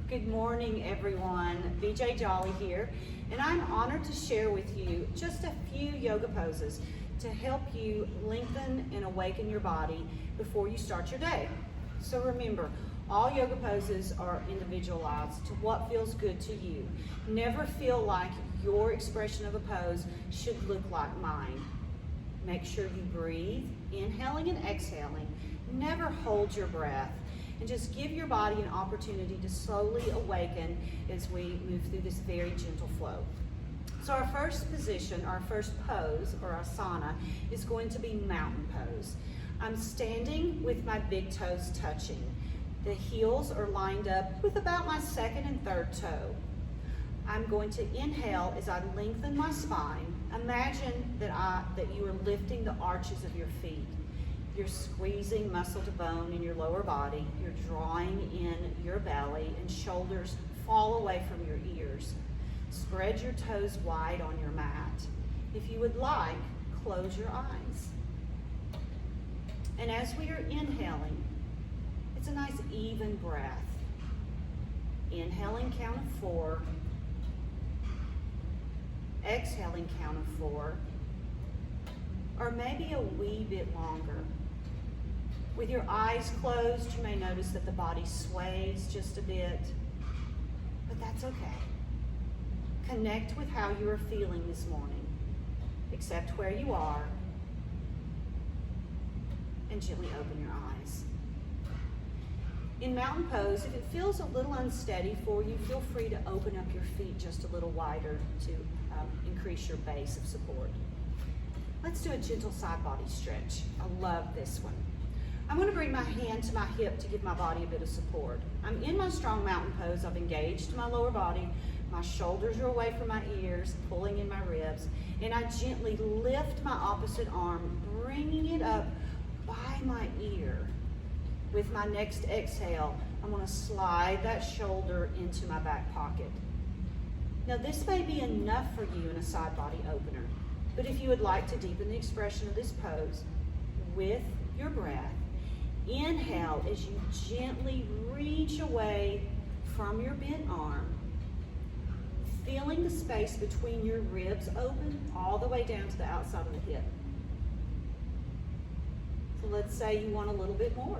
Good morning, everyone. BJ Jolly here, and I'm honored to share with you just a few yoga poses to help you lengthen and awaken your body before you start your day. So remember, all yoga poses are individualized to what feels good to you. Never feel like your expression of a pose should look like mine. Make sure you breathe, inhaling and exhaling. Never hold your breath. And just give your body an opportunity to slowly awaken as we move through this very gentle flow. So our first position, our first pose, or asana, is going to be mountain pose. I'm standing with my big toes touching. The heels are lined up with about my second and third toe. I'm going to inhale as I lengthen my spine. Imagine that you are lifting the arches of your feet. You're squeezing muscle to bone in your lower body. You're drawing in your belly, and shoulders fall away from your ears. Spread your toes wide on your mat. If you would like, close your eyes. And as we are inhaling, it's a nice even breath. Inhaling, count of 4. Exhaling, count of 4. Or maybe a wee bit longer. With your eyes closed, you may notice that the body sways just a bit, but that's okay. Connect with how you are feeling this morning. Accept where you are, and gently open your eyes. In mountain pose, if it feels a little unsteady for you, feel free to open up your feet just a little wider to increase your base of support. Let's do a gentle side body stretch. I love this one. I'm going to bring my hand to my hip to give my body a bit of support. I'm in my strong mountain pose. I've engaged my lower body. My shoulders are away from my ears, pulling in my ribs. And I gently lift my opposite arm, bringing it up by my ear. With my next exhale, I'm going to slide that shoulder into my back pocket. Now this may be enough for you in a side body opener, but if you would like to deepen the expression of this pose with your breath, inhale as you gently reach away from your bent arm, feeling the space between your ribs open all the way down to the outside of the hip. So let's say you want a little bit more.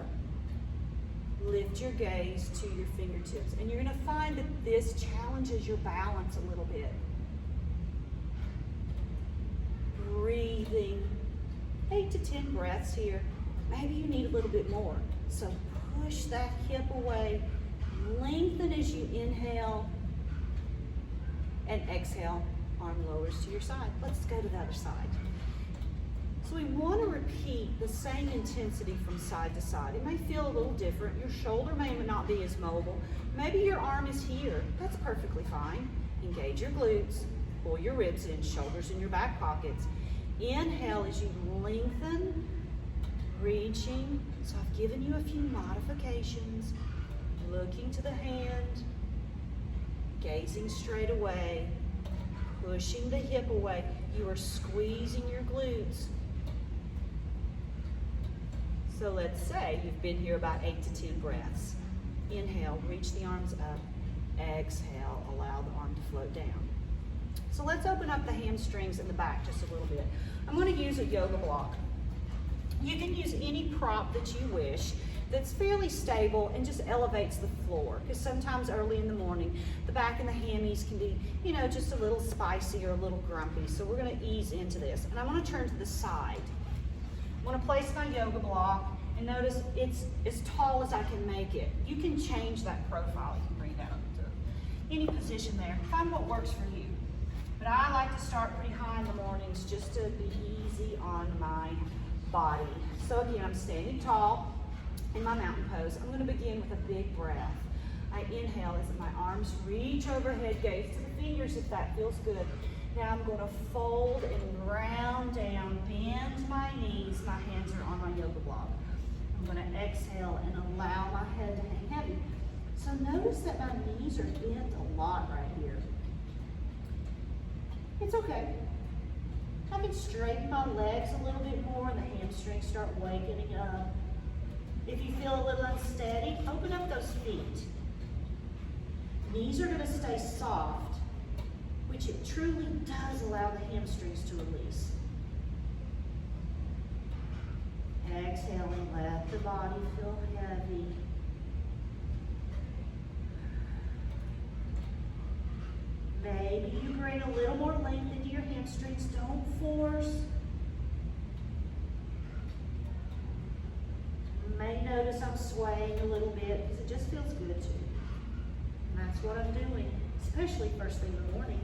Lift your gaze to your fingertips, and you're going to find that this challenges your balance a little bit. Breathing 8 to 10 breaths here. Maybe you need a little bit more. So push that hip away, lengthen as you inhale, and exhale, arm lowers to your side. Let's go to the other side. So we want to repeat the same intensity from side to side. It may feel a little different. Your shoulder may not be as mobile. Maybe your arm is here. That's perfectly fine. Engage your glutes, pull your ribs in, shoulders in your back pockets. Inhale as you lengthen, reaching. So I've given you a few modifications. Looking to the hand, gazing straight away, pushing the hip away. You are squeezing your glutes. So let's say you've been here about 8 to 10 breaths. Inhale, reach the arms up. Exhale, allow the arm to float down. So let's open up the hamstrings in the back just a little bit. I'm going to use a yoga block. You can use any prop that you wish that's fairly stable and just elevates the floor, because sometimes early in the morning the back and the hammies can be, just a little spicy or a little grumpy. So we're going to ease into this, and I want to turn to the side. I want to place my yoga block, and notice it's as tall as I can make it. You can change that profile. You can bring that up to any position there. Find what works for you. But I like to start pretty high in the mornings just to be easy on my body. So again, I'm standing tall in my mountain pose. I'm going to begin with a big breath. I inhale as my arms reach overhead, gaze to the fingers if that feels good. Now I'm going to fold and round down, bend my knees. My hands are on my yoga block. I'm going to exhale and allow my head to hang heavy. So notice that my knees are bent a lot right here. It's okay. I can straighten my legs a little bit more and the hamstrings start wakening up. If you feel a little unsteady, open up those feet. Knees are gonna stay soft, which it truly does allow the hamstrings to release. Exhaling, let the body feel heavy. Maybe you bring a little more length into your hamstrings, don't force. You may notice I'm swaying a little bit because it just feels good to me. And that's what I'm doing, especially first thing in the morning.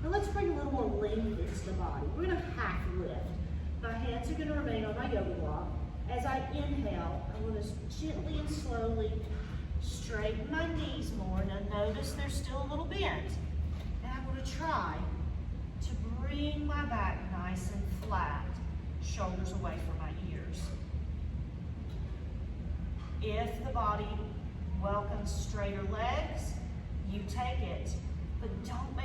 Now let's bring a little more length into the body. We're gonna half lift. My hands are gonna remain on my yoga block. As I inhale, I'm gonna gently and slowly straighten my knees more. Now notice they're still a little bent. And I'm gonna try to bring my back nice and flat, shoulders away from my ears. If the body welcomes straighter legs, you take it, but don't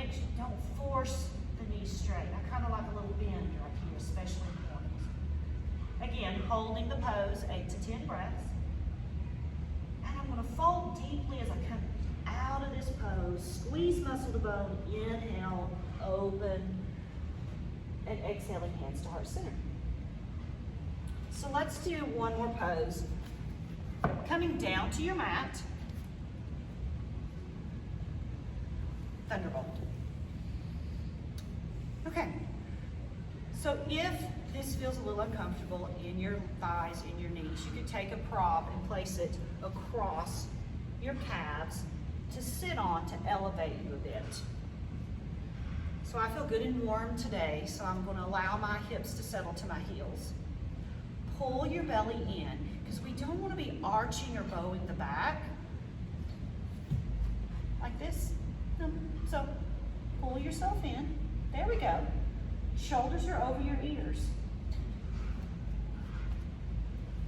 force the knees straight. I kind of like a little bend right here, especially in the mornings. Again, holding the pose, 8 to 10 breaths. And I'm gonna fold deeply as I come out of this pose. Squeeze muscle to bone, inhale, open, and exhaling hands to heart center. So let's do one more pose. Coming down to your mat, Thunderbolt. Okay, so if this feels a little uncomfortable in your thighs, in your knees, you could take a prop and place it across your calves to sit on to elevate you a bit. So I feel good and warm today, so I'm going to allow my hips to settle to my heels. Pull your belly in, because we don't want to be arching or bowing the back like this. So pull yourself in. There we go. Shoulders are over your ears.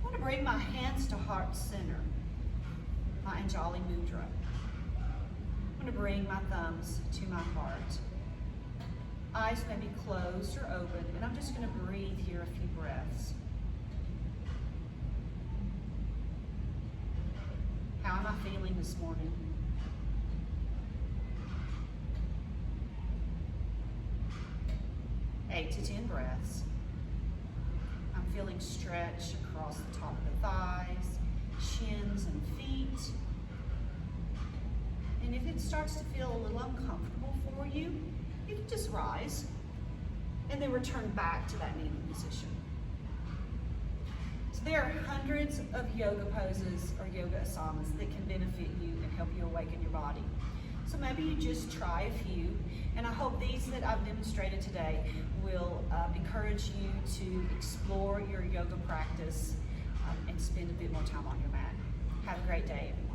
I want to bring my hands to heart center, my Anjali Mudra. I'm going to bring my thumbs to my heart. Eyes may be closed or open, and I'm just going to breathe here a few breaths. How am I feeling this morning? Eight to 10 breaths. I'm feeling stretch across the top of the thighs, shins and feet. And if it starts to feel a little uncomfortable for you, you can just rise and then return back to that kneeling position. So there are hundreds of yoga poses or yoga asanas that can benefit you and help you awaken your body. So maybe you just try a few, and I hope these that I've demonstrated today will encourage you to explore your yoga practice and spend a bit more time on your mat. Have a great day, everyone.